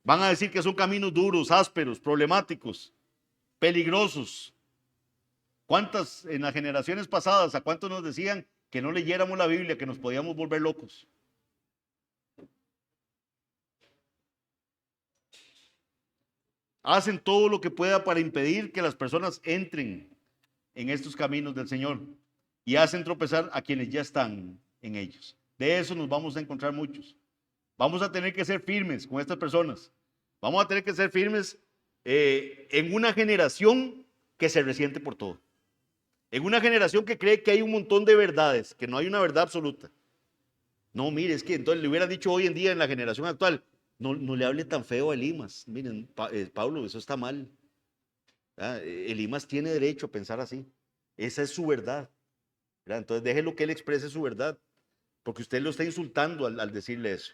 Van a decir que son caminos duros, ásperos, problemáticos, peligrosos. ¿Cuántas en las generaciones pasadas, a cuántos nos decían que no leyéramos la Biblia, que nos podíamos volver locos? Hacen todo lo que pueda para impedir que las personas entren en estos caminos del Señor y hacen tropezar a quienes ya están en ellos. De eso nos vamos a encontrar muchos. Vamos a tener que ser firmes con estas personas. Vamos a tener que ser firmes en una generación que se resiente por todo. En una generación que cree que hay un montón de verdades, que no hay una verdad absoluta. No, mire, es que entonces le hubieran dicho hoy en día en la generación actual, no le hable tan feo a Elimas. Miren, Pablo, eso está mal. Elimas tiene derecho a pensar así. Esa es su verdad. ¿Verdad? Entonces déjelo que él exprese su verdad, porque usted lo está insultando al decirle eso.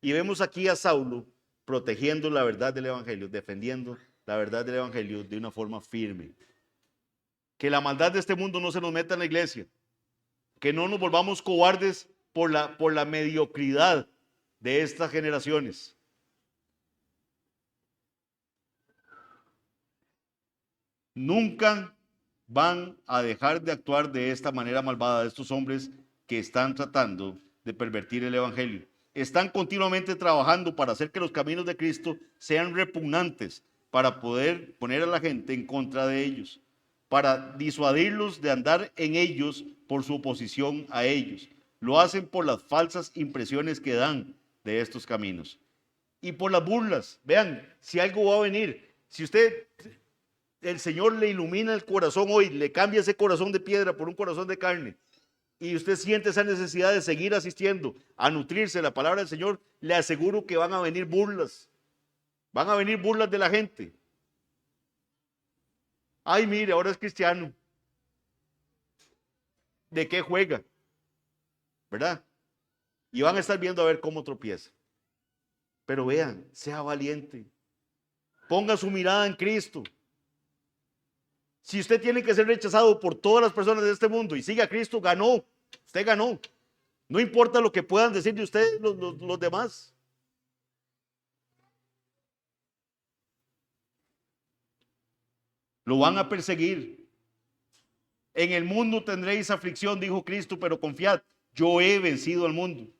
Y vemos aquí a Saulo protegiendo la verdad del evangelio, defendiendo la verdad del evangelio de una forma firme. Que la maldad de este mundo no se nos meta en la iglesia. Que no nos volvamos cobardes por la mediocridad de estas generaciones. Nunca van a dejar de actuar de esta manera malvada estos hombres que están tratando de pervertir el evangelio. Están continuamente trabajando para hacer que los caminos de Cristo sean repugnantes, para poder poner a la gente en contra de ellos, para disuadirlos de andar en ellos por su oposición a ellos. Lo hacen por las falsas impresiones que dan de estos caminos y por las burlas. Vean, si algo va a venir, si el Señor le ilumina el corazón hoy, le cambia ese corazón de piedra por un corazón de carne, y usted siente esa necesidad de seguir asistiendo a nutrirse de la palabra del Señor, le aseguro que van a venir burlas de la gente. Ay, mire, ahora es cristiano. ¿De qué juega? ¿Verdad? Y van a estar viendo a ver cómo tropieza. Pero vean, sea valiente. Ponga su mirada en Cristo. Si usted tiene que ser rechazado por todas las personas de este mundo y sigue a Cristo, ganó. Usted ganó. No importa lo que puedan decir de usted los demás. Lo van a perseguir. En el mundo tendréis aflicción, dijo Cristo, pero confiad, yo he vencido al mundo.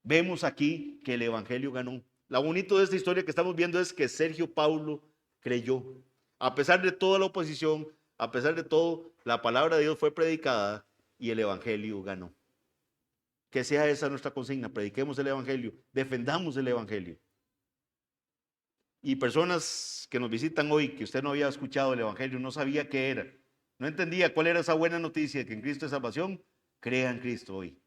Vemos aquí que el evangelio ganó. Lo bonito de esta historia que estamos viendo es que Sergio Paulo creyó. A pesar de toda la oposición, a pesar de todo, la palabra de Dios fue predicada y el evangelio ganó. Que sea esa nuestra consigna, prediquemos el evangelio, defendamos el evangelio. Y personas que nos visitan hoy, que usted no había escuchado el evangelio, no sabía qué era, no entendía cuál era esa buena noticia de que en Cristo hay salvación, crea en Cristo hoy.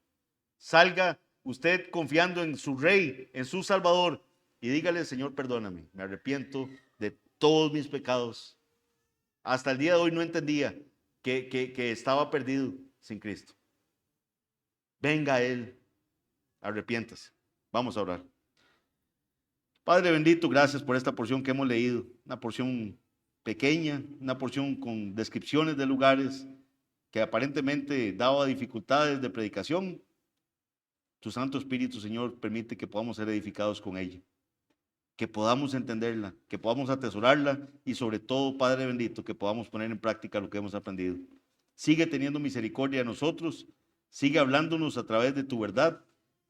Salga usted confiando en su Rey, en su Salvador, y dígale: Señor, perdóname, me arrepiento de todos mis pecados. Hasta el día de hoy no entendía que estaba perdido sin Cristo. Venga a Él, arrepiéntase. Vamos a orar. Padre bendito, gracias por esta porción que hemos leído, una porción pequeña, una porción con descripciones de lugares que aparentemente daba dificultades de predicación. Tu Santo Espíritu, Señor, permite que podamos ser edificados con ella, que podamos entenderla, que podamos atesorarla y sobre todo, Padre bendito, que podamos poner en práctica lo que hemos aprendido. Sigue teniendo misericordia de nosotros, sigue hablándonos a través de tu verdad.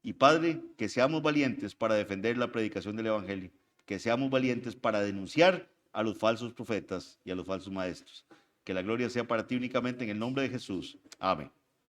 Y Padre, que seamos valientes para defender la predicación del evangelio, que seamos valientes para denunciar a los falsos profetas y a los falsos maestros. Que la gloria sea para ti únicamente en el nombre de Jesús. Amén.